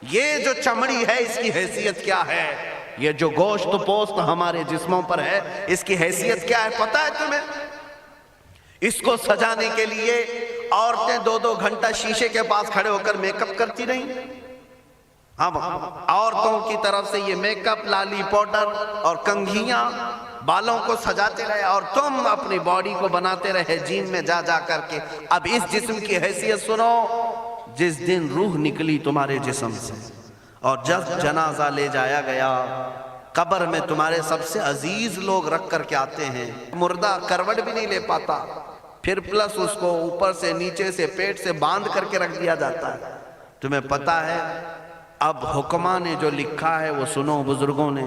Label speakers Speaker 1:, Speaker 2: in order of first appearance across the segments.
Speaker 1: یہ جو چمڑی ہے اس کی حیثیت کیا ہے؟ یہ جو گوشت پوست ہمارے جسموں پر ہے اس کی حیثیت کیا ہے پتہ ہے تمہیں؟ اس کو سجانے کے لیے عورتیں 2-2 گھنٹہ شیشے کے پاس کھڑے ہو کر میک اپ کرتی رہیں۔ اب عورتوں کی طرف سے یہ میک اپ، لالی پاؤڈر اور کنگھیاں بالوں کو سجاتے رہے، اور تم اپنی باڈی کو بناتے رہے جیم میں جا جا کر کے۔ اب اس جسم کی حیثیت سنو، جس دن روح نکلی تمہارے جسم سے اور جب جنازہ لے جایا گیا، قبر میں تمہارے سب سے عزیز لوگ رکھ کر کے آتے ہیں، مردہ کروٹ بھی نہیں لے پاتا، پھر پلس اس کو اوپر سے نیچے سے پیٹ سے باندھ کر کے رکھ دیا جاتا ہے۔ تمہیں پتا ہے اب حکماں نے جو لکھا ہے وہ سنو بزرگوں نے،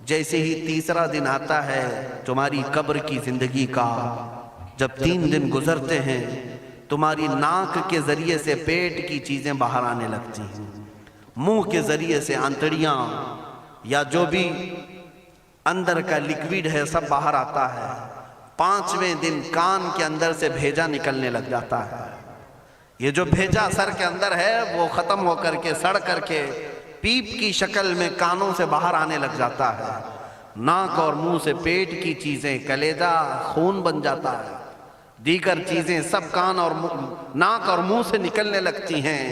Speaker 1: جیسے ہی تیسرا دن آتا ہے تمہاری قبر کی زندگی کا، جب 3 دن گزرتے ہیں تمہاری ناک کے ذریعے سے پیٹ کی چیزیں باہر آنے لگتی ہیں، منہ کے ذریعے سے انتڑیاں یا جو بھی اندر کا لیکویڈ ہے سب باہر آتا ہے۔ 5ویں دن کان کے اندر سے بھیجا نکلنے لگ جاتا ہے۔ یہ جو بھیجا سر کے اندر ہے وہ ختم ہو کر کے سڑ کر کے پیپ کی شکل میں کانوں سے باہر آنے لگ جاتا ہے۔ ناک اور منہ سے پیٹ کی چیزیں، کلیجہ، خون بن جاتا ہے، دیگر چیزیں سب کان اور ناک اور منہ سے نکلنے لگتی ہیں،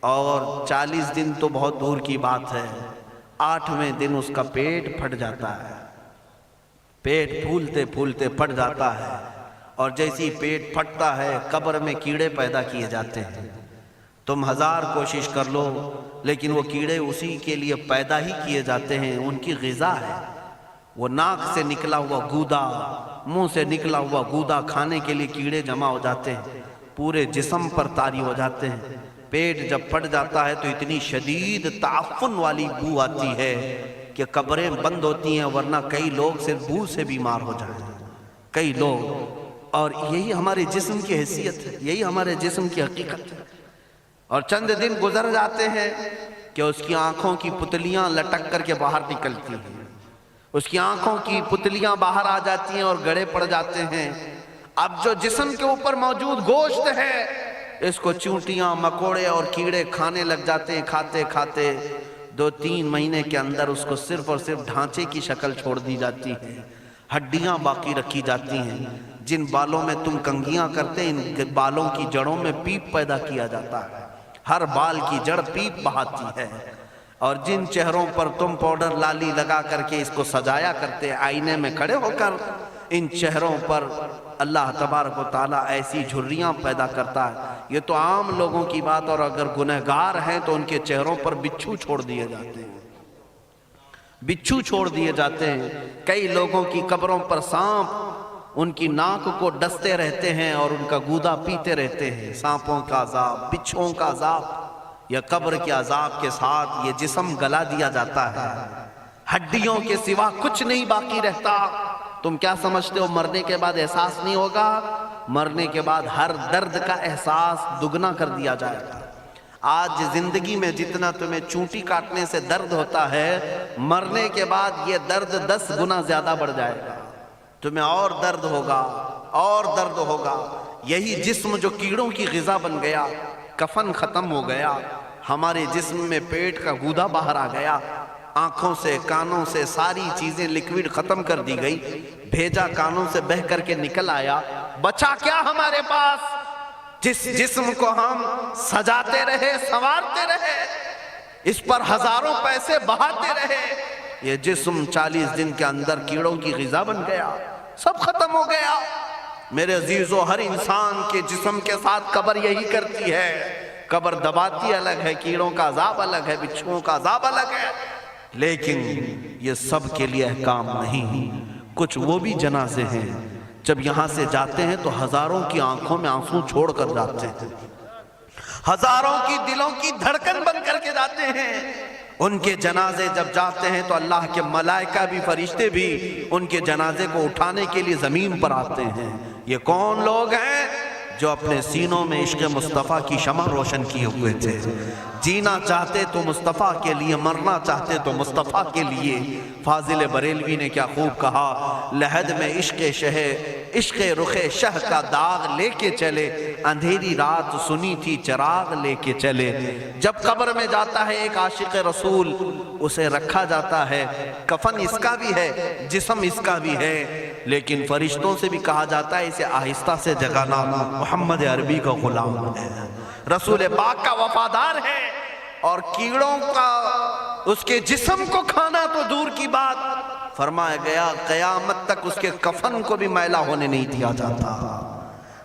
Speaker 1: اور 40 دن تو بہت دور کی بات ہے، 8ویں دن اس کا پیٹ پھٹ جاتا ہے۔ پیٹ پھولتے پھولتے پھٹ جاتا ہے، اور جیسی پیٹ پھٹتا ہے قبر میں کیڑے پیدا کیے جاتے ہیں۔ تم 1000 کوشش کر لو لیکن وہ کیڑے اسی کے لیے پیدا ہی کیے جاتے ہیں، ان کی غذا ہے۔ وہ ناک سے نکلا ہوا گودا، منہ سے نکلا ہوا گودا کھانے کے لیے کیڑے جمع ہو جاتے ہیں، پورے جسم پر طاری ہو جاتے ہیں۔ پیٹ جب پھٹ جاتا ہے تو اتنی شدید تعفن والی بو آتی ہے کہ قبریں بند ہوتی ہیں، ورنہ کئی لوگ صرف بو سے بیمار ہو جائیں، کئی لوگ۔ اور یہی ہمارے جسم کی حیثیت ہے، یہی ہمارے جسم کی حقیقت ہے۔ اور چند دن گزر جاتے ہیں کہ اس کی آنکھوں کی پتلیاں لٹک کر کے باہر نکلتی ہیں، اس کی آنکھوں کی پتلیاں باہر آ جاتی ہیں اور گڑے پڑ جاتے ہیں۔ اب جو جسم کے اوپر موجود گوشت ہے اس کو چونٹیاں، مکوڑے اور کیڑے کھانے لگ جاتے ہیں، کھاتے کھاتے 2-3 مہینے کے اندر اس کو صرف اور صرف ڈھانچے کی شکل چھوڑ دی جاتی ہے، ہڈیاں باقی رکھی جاتی ہیں۔ جن بالوں میں تم کنگھیاں کرتے ان بالوں کی جڑوں میں پیپ پیدا کیا جاتا ہے، ہر بال کی جڑ پیپ بہاتی ہے۔ اور جن چہروں پر تم پاؤڈر لالی لگا کر کے اس کو سجایا کرتے آئینے میں کھڑے ہو کر، ان چہروں پر اللہ تبارک و تعالیٰ ایسی جھریاں پیدا کرتا ہے۔ یہ تو عام لوگوں کی بات، اور اگر گنہگار ہیں تو ان کے چہروں پر بچھو چھوڑ دیے جاتے ہیں، بچھو چھوڑ دیے جاتے ہیں۔ کئی لوگوں کی قبروں پر سانپ ان کی ناک کو ڈستے رہتے ہیں اور ان کا گودا پیتے رہتے ہیں۔ سانپوں کا عذاب، بچھوؤں کا عذاب، یا قبر کے عذاب کے ساتھ یہ جسم گلا دیا جاتا ہے، ہڈیوں کے سوا کچھ نہیں باقی رہتا۔ تم کیا سمجھتے ہو مرنے کے بعد احساس نہیں ہوگا؟ مرنے کے بعد ہر درد کا احساس دگنا کر دیا جائے گا۔ آج زندگی میں جتنا تمہیں چونٹی کاٹنے سے درد ہوتا ہے، مرنے کے بعد یہ درد 10 گنا زیادہ بڑھ جائے گا، تمہیں اور درد ہوگا، اور درد ہوگا۔ یہی جسم جو کیڑوں کی غذا بن گیا، کفن ختم ہو گیا، ہمارے جسم میں پیٹ کا گودا باہر آ گیا، آنکھوں سے کانوں سے ساری چیزیں لکوڈ ختم کر دی گئی، بھیجا کانوں سے بہہ کر کے نکل آیا، بچا کیا ہمارے پاس؟ جس جسم کو ہم سجاتے رہے، سنوارتے رہے، اس پر ہزاروں پیسے بہاتے رہے، یہ جسم 40 دن کے اندر کیڑوں کی غذا بن گیا، سب ختم ہو گیا۔ میرے عزیزو، ہر انسان کے جسم کے ساتھ قبر یہی کرتی ہے، قبر دباتی الگ ہے، کیڑوں کا عذاب الگ ہے، بچھوؤں کا عذاب الگ ہے، لیکن یہ سب کے لیے احکام نہیں۔ کچھ وہ بھی جنازے ہیں جب یہاں سے جاتے ہیں تو ہزاروں کی آنکھوں میں آنسو چھوڑ کر جاتے ہیں، ہزاروں کی دلوں کی دھڑکن بن کر کے جاتے ہیں۔ ان کے جنازے جب جاتے ہیں تو اللہ کے ملائکہ بھی، فرشتے بھی ان کے جنازے کو اٹھانے کے لیے زمین پر آتے ہیں۔ یہ کون لوگ ہیں؟ جو اپنے سینوں میں عشق مصطفیٰ کی شمع روشن کیے ہوئے تھے، جینا چاہتے تو مصطفیٰ کے لیے، مرنا چاہتے تو مصطفیٰ کے لیے۔ فاضل بریلوی نے کیا خوب کہا، لحد میں عشق رخ شہ کا داغ لے کے چلے، اندھیری رات سنی تھی چراغ لے کے چلے۔ جب قبر میں جاتا ہے ایک عاشق رسول، اسے رکھا جاتا ہے، کفن اس کا بھی ہے، جسم اس کا بھی ہے، لیکن فرشتوں سے بھی کہا جاتا ہے اسے آہستہ سے جگانا، محمد عربی کا غلام ہے، رسول پاک کا وفادار ہے، اور کیڑوں کا اس کے جسم کو کھانا تو دور کی بات، فرمایا گیا قیامت تک اس کے کفن کو بھی میلا ہونے نہیں دیا جاتا۔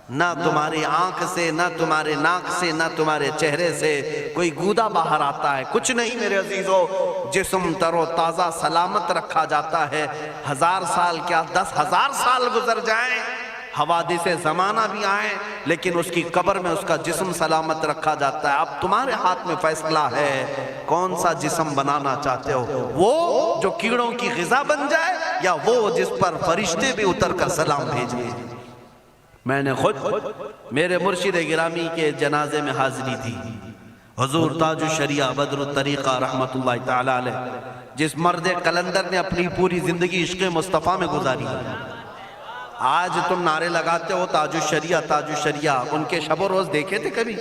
Speaker 1: نہ تمہاری آنکھ سے، نہ تمہارے ناک سے، نہ تمہارے چہرے سے کوئی گودا باہر آتا ہے، کچھ نہیں میرے عزیزو، جسم تر و تازہ سلامت رکھا جاتا ہے۔ 1000 سال کیا 10,000 سال گزر جائیں، حوادث زمانہ بھی آئیں، لیکن اس کی قبر میں اس کا جسم سلامت رکھا جاتا ہے۔ اب تمہارے ہاتھ میں فیصلہ ہے، کون سا جسم بنانا چاہتے ہو، وہ جو کیڑوں کی غذا بن جائے، یا وہ جس پر فرشتے بھی اتر کر سلام بھیجیں۔ میں نے خود میرے مرشد گرامی کے جنازے میں حاضری دی، حضور تاج الشریعہ بدر الطریقہ رحمت اللہ تعالی علیہ، جس مرد قلندر نے اپنی پوری زندگی عشق مصطفیٰ میں گزاری ہے۔ آج تم نعرے لگاتے ہو تاج الشریعہ تاج الشریعہ، ان کے شب و روز دیکھے تھے کبھی؟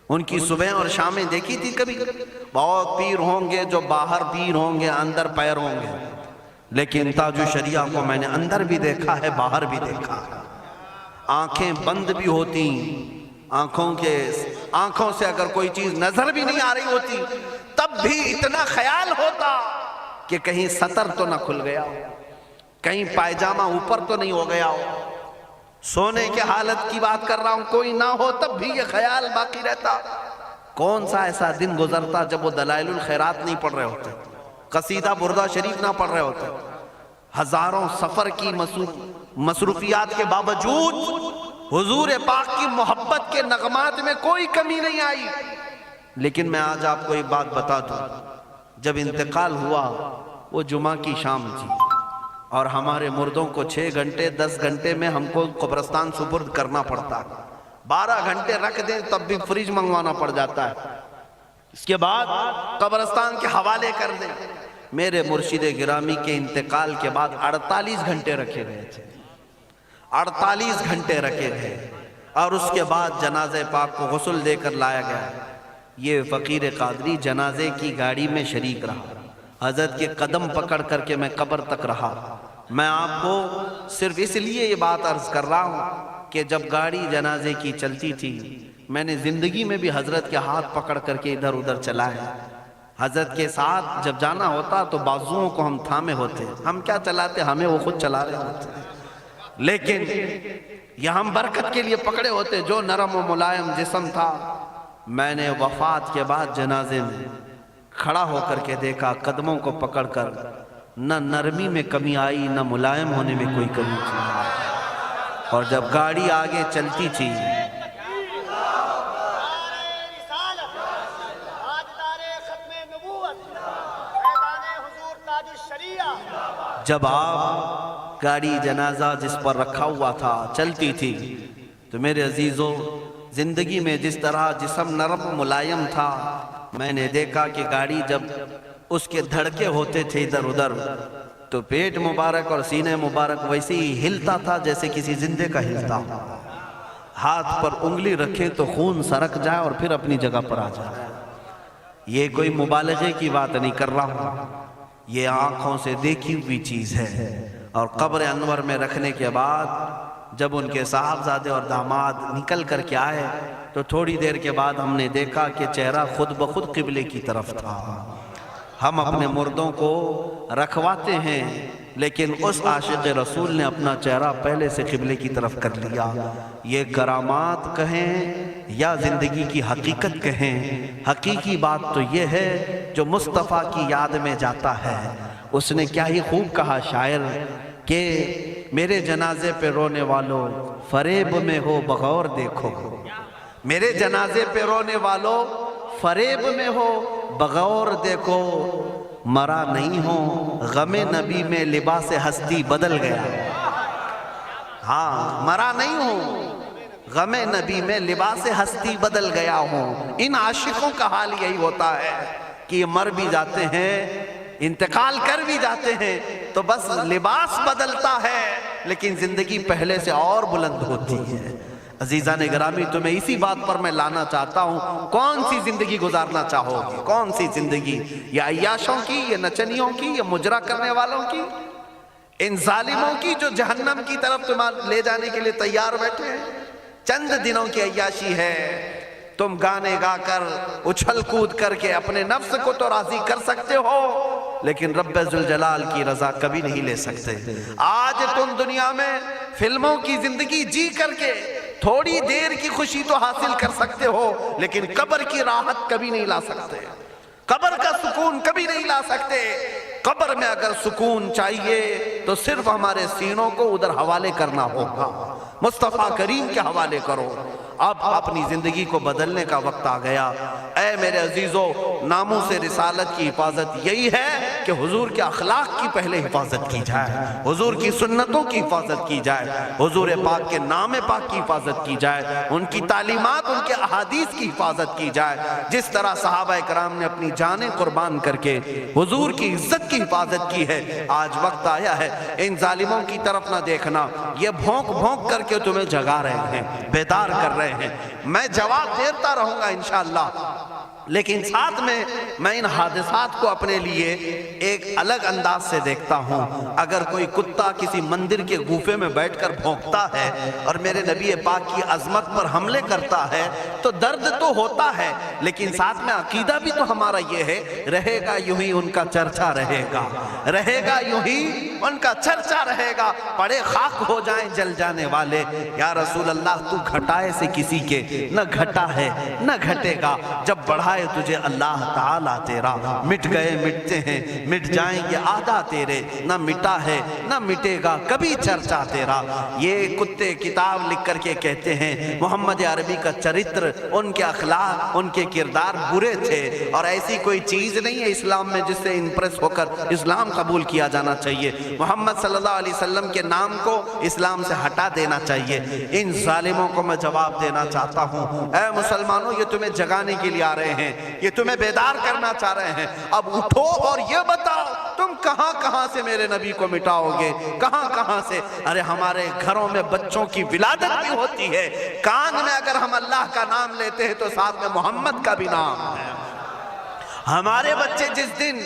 Speaker 1: ان کی صبح اور شامیں دیکھی تھی کبھی؟ بہت پیر ہوں گے جو باہر پیر ہوں گے، اندر پیر ہوں گے، لیکن تاج الشریعہ کو میں نے اندر بھی دیکھا ہے، باہر بھی دیکھا ہے۔ آنکھیں بند بھی ہوتی، آنکھوں سے اگر کوئی چیز نظر بھی نہیں آ رہی ہوتی، تب بھی اتنا خیال ہوتا کہ کہیں سطر تو نہ کھل گیا ہو، کہیں پائجامہ اوپر تو نہیں ہو گیا ہو، سونے کے حالت کی بات کر رہا ہوں، کوئی نہ ہو تب بھی یہ خیال باقی رہتا۔ کون سا ایسا دن گزرتا جب وہ دلائل الخیرات نہیں پڑھ رہے ہوتے، قصیدہ بردہ شریف نہ پڑھ رہے ہوتے، ہزاروں سفر کی مصروفیات کے باوجود حضور پاک کی محبت کے نغمات میں کوئی کمی نہیں آئی۔ لیکن میں آج آپ کو ایک بات بتا دوں، جب انتقال ہوا وہ جمعہ کی شام تھی، اور ہمارے مردوں کو 6 گھنٹے 10 گھنٹے میں ہم کو قبرستان سپرد کرنا پڑتا، 12 گھنٹے رکھ دیں تب بھی فریج منگوانا پڑ جاتا ہے، اس کے بعد قبرستان کے حوالے کر دیں۔ میرے مرشد گرامی کے انتقال کے بعد 48 گھنٹے رکھے گئے تھے، 48 گھنٹے رکھے گئے، اور اس کے بعد جنازے پاک کو غسل دے کر لایا گیا۔ یہ فقیر قادری جنازے کی گاڑی میں شریک رہا، حضرت کے قدم پکڑ کر کے میں قبر تک رہا۔ میں آپ کو صرف اس لیے یہ بات عرض کر رہا ہوں کہ جب گاڑی جنازے کی چلتی تھی، میں نے زندگی میں بھی حضرت کے ہاتھ پکڑ کر کے ادھر ادھر چلائے۔ حضرت کے ساتھ جب جانا ہوتا تو بازوؤں کو ہم تھامے ہوتے، ہم کیا چلاتے، ہمیں وہ خود چلا رہے ہوتے، لیکن یہ ہم برکت کے لیے پکڑے ہوتے۔ جو نرم و ملائم جسم تھا، میں نے وفات کے بعد جنازے میں کھڑا ہو کر کے دیکھا، قدموں کو پکڑ کر، نہ نرمی میں کمی آئی، نہ ملائم ہونے میں کوئی کمی تھی۔ اور جب گاڑی آگے چلتی تھی، جب آپ گاڑی جنازہ جس پر رکھا ہوا تھا چلتی تھی، تو میرے عزیزو زندگی میں جس طرح جسم نرم ملائم تھا، میں نے دیکھا کہ گاڑی جب اس کے دھڑکے ہوتے تھے ادھر ادھر، تو پیٹ مبارک اور سینے مبارک ویسے ہی ہلتا تھا جیسے کسی زندے کا ہلتا ہو۔ ہاتھ پر انگلی رکھیں تو خون سرک جائے اور پھر اپنی جگہ پر آ جائے۔ یہ کوئی مبالغے کی بات نہیں کر رہا ہوں، یہ آنکھوں سے دیکھی ہوئی چیز ہے۔ اور قبر انور میں رکھنے کے بعد جب ان کے صاحبزادے اور داماد نکل کر کے آئے، تو تھوڑی دیر کے بعد ہم نے دیکھا کہ چہرہ خود بخود قبلے کی طرف تھا۔ ہم اپنے مردوں کو رکھواتے ہیں، لیکن اس عاشق رسول نے اپنا چہرہ پہلے سے قبلے کی طرف کر لیا۔ یہ کرامات کہیں یا زندگی کی حقیقت کہیں، حقیقی بات تو یہ ہے جو مصطفیٰ کی یاد میں جاتا ہے۔ اس نے کیا ہی خوب کہا شاعر کہ میرے جنازے پہ رونے والوں فریب میں ہو بغور دیکھو، میرے جنازے پہ رونے والوں فریب میں ہو بغور دیکھو، مرا نہیں ہو غم نبی میں لباس ہستی بدل گیا۔ ہاں، مرا نہیں ہو غم نبی میں لباس ہستی بدل گیا ہوں۔ ان عاشقوں کا حال یہی ہوتا ہے کہ یہ مر بھی جاتے ہیں، انتقال کر بھی جاتے ہیں، تو بس لباس بدلتا ہے لیکن زندگی پہلے سے اور بلند ہوتی ہے۔ عزیزان گرامی، تمہیں اسی بات پر میں لانا چاہتا ہوں، کون سی زندگی گزارنا چاہو گے؟ کون سی زندگی؟ یا عیاشوں کی، یا نچنیوں کی، یا مجرا کرنے والوں کی، ان ظالموں کی جو جہنم کی طرف تمہیں لے جانے کے لیے تیار بیٹھے ہیں؟ چند دنوں کی عیاشی ہے، تم گانے گا کر اچھل کود کر کے اپنے نفس کو تو راضی کر سکتے ہو، لیکن رب ذوالجلال کی رضا کبھی نہیں لے سکتے۔ آج تم دنیا میں فلموں کی زندگی جی کر کے تھوڑی دیر کی خوشی تو حاصل کر سکتے ہو، لیکن قبر کی راحت کبھی نہیں لا سکتے، قبر کا سکون کبھی نہیں لا سکتے۔ قبر میں اگر سکون چاہیے تو صرف ہمارے سینوں کو ادھر حوالے کرنا ہوگا، مصطفیٰ کریم کے حوالے کرو۔ اب اپنی زندگی کو بدلنے کا وقت آ گیا۔ اے میرے عزیزو، ناموس رسالت کی حفاظت یہی ہے کہ حضور کے اخلاق کی پہلے حفاظت کی جائے، حضور کی سنتوں کی حفاظت کی جائے، حضور پاک کے نام پاک کی حفاظت کی جائے، ان کی تعلیمات، ان کے احادیث کی حفاظت کی جائے۔ جس طرح صحابہ کرام نے اپنی جانیں قربان کر کے حضور کی عزت کی حفاظت کی ہے، آج وقت آیا ہے ان ظالموں کی طرف نہ دیکھنا۔ یہ بھونک بھونک کر کے تمہیں جگا رہے ہیں، بیدار کر رہے ہیں۔ میں جواب دیتا رہوں گا انشاءاللہ، لیکن ساتھ میں ان حادثات کو اپنے لیے ایک الگ انداز سے دیکھتا ہوں۔ اگر کوئی کتا کسی مندر کے گوفے میں بیٹھ کر بھونکتا ہے اور میرے نبی پاک کی عظمت پر حملے کرتا ہے تو درد تو ہوتا ہے، لیکن ساتھ میں عقیدہ بھی تو ہمارا یہ ہے، رہے گا یوں ہی ان کا چرچا رہے گا، رہے گا یوں ہی ان کا چرچا رہے گا، پڑے خاک ہو جائیں جل جانے والے۔ یا رسول اللہ، تو گھٹائے سے کسی کے نہ گھٹا ہے نہ گھٹے گا، جب بڑھائے تجھے اللہ تعالیٰ تیرا، مٹ گئے مٹتے ہیں مٹ جائیں گے آدھا تیرے، نہ مٹا ہے نہ مٹے گا کبھی چرچا تیرا۔ یہ کتے کتاب لکھ کر کے کہتے ہیں محمد عربی کا چرتر، ان کے اخلاق، ان کے کردار برے تھے، اور ایسی کوئی چیز نہیں ہے اسلام میں جس سے امپریس ہو کر اسلام قبول کیا جانا چاہیے۔ محمد صلی اللہ علیہ وسلم کے نام کو اسلام سے ہٹا دینا چاہیے۔ ان ظالموں کو میں جواب دینا چاہتا ہوں، اے مسلمانوں، یہ تمہیں جگانے کے لیے آ رہے ہیں، یہ تمہیں بیدار کرنا چاہ رہے ہیں۔ اب اٹھو اور یہ بتاؤ تم کہاں کہاں سے میرے نبی کو مٹاؤ گے، کہاں کہاں سے؟ ارے ہمارے گھروں میں بچوں کی ولادت بھی ہوتی ہے، کان میں اگر ہم اللہ کا نام لیتے ہیں تو ساتھ میں محمد کا بھی نام ہے۔ ہمارے بچے جس دن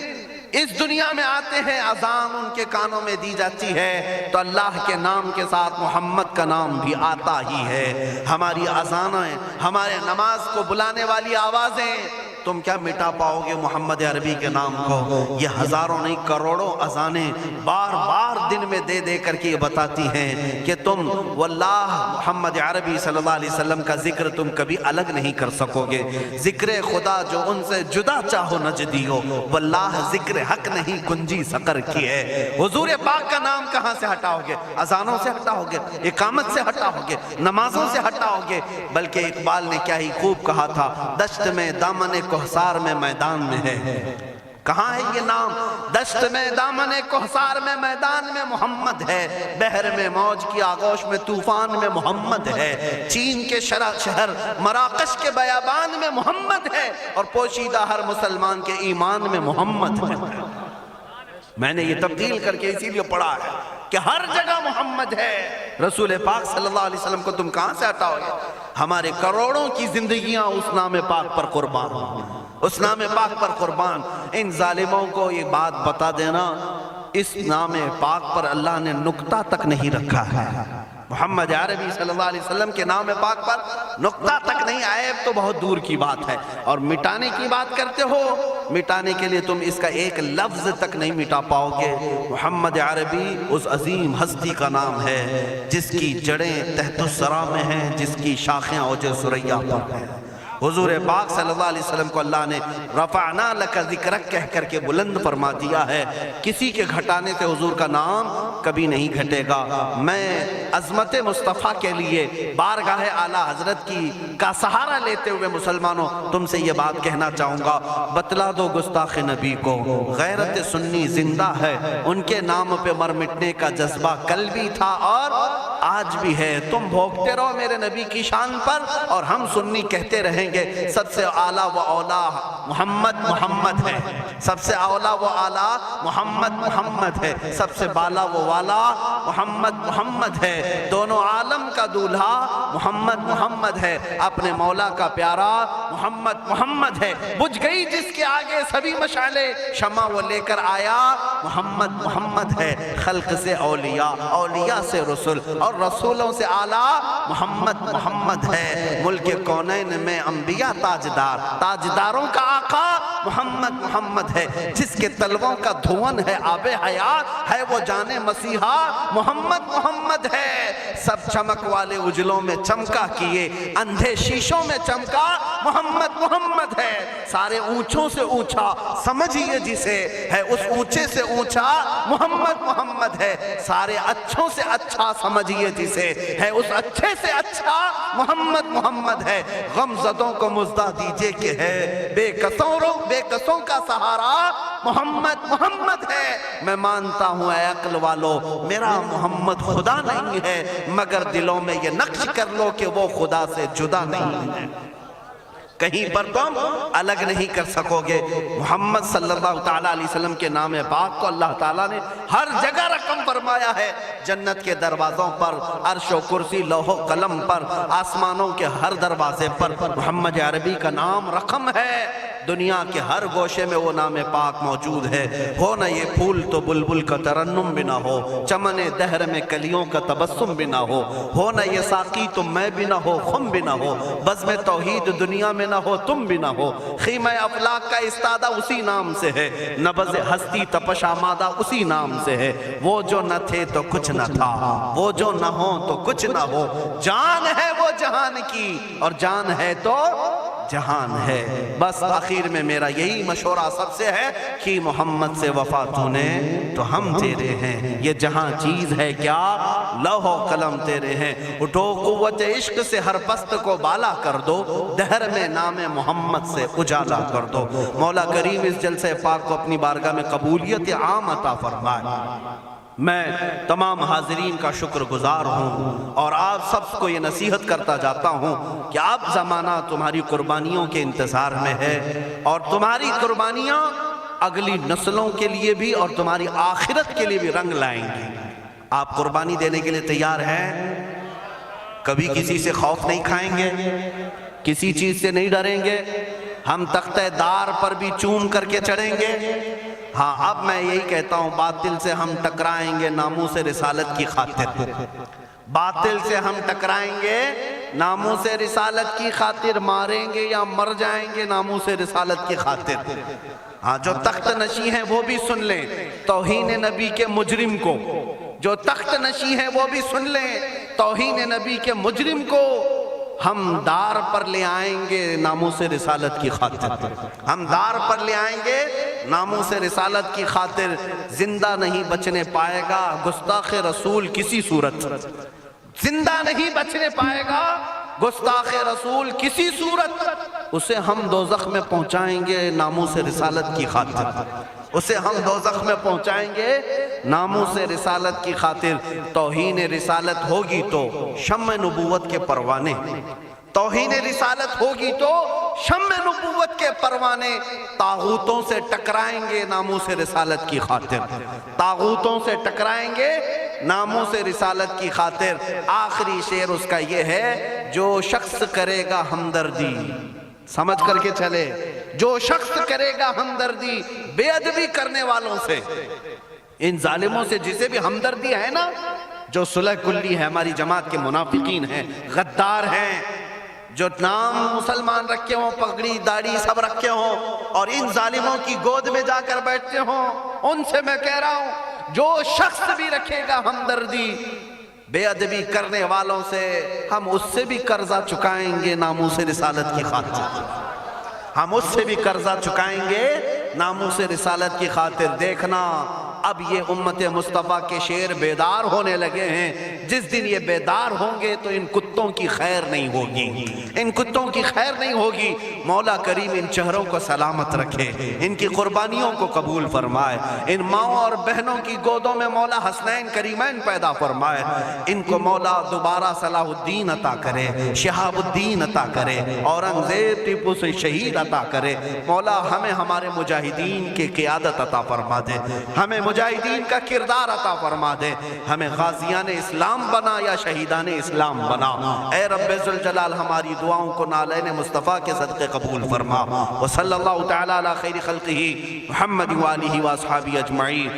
Speaker 1: اس دنیا میں آتے ہیں، اذان ان کے کانوں میں دی جاتی ہے تو اللہ کے نام کے ساتھ محمد کا نام بھی آتا ہی ہے۔ ہماری اذانیں، ہمارے نماز کو بلانے والی آوازیں، تم کیا مٹا پاؤ گے محمد عربی کے نام کو؟ یہ ہزاروں نہیں کروڑوں اذانیں بار بار دن میں دے دے کر کے یہ بتاتی ہیں کہ تم واللہ محمد عربی صلی اللہ علیہ وسلم کا ذکر تم کبھی الگ نہیں کر سکو گے۔ ذکر خدا جو ان سے جدا چاہو نجدیو، واللہ ذکر حق نہیں کنجی سقر کی ہے۔ حضور پاک کا نام کہاں سے ہٹاؤ گے؟ اذانوں سے ہٹاؤ گے، اقامت سے ہٹاؤ گے، نمازوں سے ہٹاؤ گے؟ بلکہ اقبال نے کیا ہی خوب کہا تھا، دشت میں دامن کوہسار میں میدان میں ہے۔ کہاں ہے یہ نام؟ دشت میں دامن کوہسار میں میدان میں محمد ہے، بحر میں موج کی آغوش میں طوفان میں محمد ہے، چین کے شہر مراکش کے بیابان میں محمد ہے، اور پوشیدہ ہر مسلمان کے ایمان میں محمد ہے۔ میں نے یہ تبدیل کر کے اسی لیے پڑھا ہے کہ ہر جگہ محمد ہے۔ رسول پاک صلی اللہ علیہ وسلم کو تم کہاں سے ہٹاؤ گے؟ ہمارے کروڑوں کی زندگیاں اس نام پاک پر قربان، اس نام پاک پر قربان۔ ان ظالموں کو یہ بات بتا دینا، اس نام پاک پر اللہ نے نقطہ تک نہیں رکھا ہے۔ محمد عربی صلی اللہ علیہ وسلم کے نام پاک پر نقطہ تک نہیں، عیب تو بہت دور کی بات ہے۔ اور مٹانے کی بات کرتے ہو، مٹانے کے لیے تم اس کا ایک لفظ تک نہیں مٹا پاؤ گے۔ محمد عربی اس عظیم ہستی کا نام ہے جس کی جڑیں تحت الثری میں ہیں، جس کی شاخیں اوج ثریا پر ہیں۔ حضور پاک صلی اللہ علیہ وسلم کو اللہ نے رفعنا لک ذکرک کہہ کر کے بلند فرما دیا ہے۔ کسی کے گھٹانے سے حضور کا نام کبھی نہیں گھٹے گا۔ میں عظمت مصطفیٰ کے لیے بارگاہ اعلیٰ حضرت کا سہارا لیتے ہوئے مسلمانوں تم سے یہ بات کہنا چاہوں گا، بتلا دو گستاخ نبی کو غیرت سنی زندہ ہے، ان کے نام پہ مر مٹنے کا جذبہ کل بھی تھا اور آج بھی ہے. تم بھوکتے رہو میرے نبی کی شان پر اور ہم سنی کہتے رہیں گے سب سے اعلیٰ و اولا محمد محمد ہے, سب سے اولا و اعلیٰ محمد محمد ہے, سب سے بالا و والا محمد محمد ہے. دونوں عالم کا دولہا محمد محمد ہے, اپنے مولا کا پیارا محمد محمد ہے. بجھ گئی جس کے آگے سبھی مشعلیں, شمع وہ لے کر آیا محمد محمد ہے. خلق سے اولیاء, اولیاء سے رسول اور رسولوں سے اعلیٰ محمد محمد ہے. ملک کونین میں انبیاء تاجدار, تاجداروں کا آقا محمد محمد ہے. جس کے تلووں کا دھون ہے آب حیات, ہے وہ جان مسیحا محمد محمد ہے. سب چمک والے اجلوں میں چمکا کیے, اندھے شیشوں میں چمکا محمد محمد ہے. سارے اونچوں سے اونچا سمجھیے جسے, ہے اس اونچے سے اونچا محمد محمد ہے. سارے اچھوں سے اچھا سمجھیے جسے, ہے اس اچھے سے اچھا محمد محمد ہے. غم زدوں کو مزدہ دیجئے کہ ہے بے کسوں کا سہارا محمد محمد ہے. میں مانتا ہوں اے عقل والو میرا محمد خدا نہیں ہے, مگر دلوں میں یہ نقش کر لو کہ وہ خدا سے جدا نہیں ہے. کہیں پر تم الگ نہیں کر سکو گے. محمد صلی اللہ تعالیٰ علیہ وسلم کے نام پاک کو اللہ تعالیٰ نے ہر جگہ رقم فرمایا ہے. جنت کے دروازوں پر, عرش و کرسی, لوح و قلم پر, آسمانوں کے ہر دروازے پر محمد عربی کا نام رقم ہے. دنیا کے ہر گوشے میں وہ نام پاک موجود ہے. ہو نہ یہ پھول تو بلبل کا ترنم بھی نہ ہو, چمن دہر میں کلیوں کا تبسم بھی نہ ہو نہ یہ ساقی تو میں بھی نہ ہو, خم بھی نہ ہو, بزم توحید دنیا میں نہ ہو, تم بھی نہ ہو. خیمہ افلاک کا استادہ اسی نام سے ہے, نبض ہستی تپش آمادہ اسی نام سے ہے. وہ جو نہ تھے تو کچھ نہ تھا, وہ جو نہ ہو تو کچھ نہ ہو. جان ہے وہ جہان کی اور جان ہے تو جہان ہے. بس آخر میں میرا یہی مشورہ سب سے ہے کہ محمد سے وفا تو نے تو ہم تیرے ہیں. یہ جہاں چیز ہے کیا لوح و قلم تیرے ہیں. اٹھو قوت عشق سے ہر پست کو بالا کر دو, دہر میں نام محمد سے اجالا کر دو. مولا کریم اس جلسے پاک کو اپنی بارگاہ میں قبولیت عام عطا فرمائے. میں تمام حاضرین کا شکر گزار ہوں اور آپ سب کو یہ نصیحت کرتا جاتا ہوں کہ اب زمانہ تمہاری قربانیوں کے انتظار میں ہے, اور تمہاری قربانیاں اگلی نسلوں کے لیے بھی اور تمہاری آخرت کے لیے بھی رنگ لائیں گی. آپ قربانی دینے کے لیے تیار ہیں؟ کبھی کسی سے خوف نہیں کھائیں گے, کسی چیز سے نہیں ڈریں گے. ہم تختہ دار پر بھی چوم کر کے چڑھیں گے. ہاں اب میں یہی کہتا ہوں, باطل سے ہم ٹکرائیں گے ناموس رسالت کی خاطر, باطل سے ہم ٹکرائیں گے ناموس رسالت کی خاطر, ماریں گے یا مر جائیں گے ناموس رسالت کی خاطر. ہاں جو تخت نشی ہیں وہ بھی سن لیں توہین نبی کے مجرم کو, جو تخت نشی ہیں وہ بھی سن لیں توہین نبی کے مجرم کو ہم دار پر لے آئیں گے ناموس رسالت کی خاطر. ہم دار پر لے آئیں گے ناموس رسالت کی خاطر. زندہ نہیں بچنے پائے گا گستاخ رسول کسی صورت, زندہ نہیں بچنے پائے گا گستاخ رسول کسی صورت. اسے ہم دوزخ میں پہنچائیں گے ناموس رسالت کی خاطر, اسے ہم دوزخ میں پہنچائیں گے ناموس رسالت کی خاطر. توہین رسالت ہوگی تو شمع نبوت کے پروانے, توہین رسالت ہوگی تو شمع نبوت کے پروانے. طاغوتوں سے ٹکرائیں گے ناموس رسالت کی خاطر, طاغوتوں سے ٹکرائیں گے ناموس رسالت کی خاطر. آخری شعر اس کا یہ ہے, جو شخص کرے گا ہمدردی, سمجھ کر کے چلے, جو شخص کرے گا ہمدردی بے ادبی کرنے والوں سے, ان ظالموں سے جسے بھی ہمدردی ہے نا, جو صلح کلی ہے, ہماری جماعت کے منافقین ہیں, غدار ہیں, جو نام مسلمان رکھے ہوں, پگڑی داڑھی سب رکھے ہوں اور ان ظالموں کی گود میں جا کر بیٹھتے ہوں, ان سے میں کہہ رہا ہوں جو شخص بھی رکھے گا ہمدردی بے ادبی کرنے والوں سے, ہم اس سے بھی قرضہ چکائیں گے ناموس رسالت کی خاطر, ہم اس سے بھی قرضہ چکائیں گے ناموس رسالت کی خاطر. دیکھنا اب یہ امت مصطفیٰ کے شیر بیدار ہونے لگے ہیں. جس دن یہ بیدار ہوں گے تو ان کتوں کی خیر نہیں ہوگی, ان کتوں کی خیر نہیں ہوگی. مولا کریم ان چہروں کو سلامت رکھے, ان کی قربانیوں کو قبول فرمائے, ان ماؤں اور بہنوں کی گودوں میں مولا حسنین کریمین پیدا فرمائے. ان کو مولا دوبارہ صلاح الدین عطا کرے, شہاب الدین عطا کرے, اورنگزیب ٹیپو سے شہید عطا کرے. مولا ہمیں ہمارے مجاہدین کی قیادت عطا فرما دے, ہمیں مجاہدین کا کردار عطا فرما دے, ہمیں غازیان اسلام بنا یا شہیدان اسلام بنا. اے رب ذوالجلال ہماری دعاؤں کو نالین مصطفیٰ کے صدقے قبول فرما. وصلی اللہ تعالی علی خیر خلقہ محمد وآلہ واصحابہ اجمعین.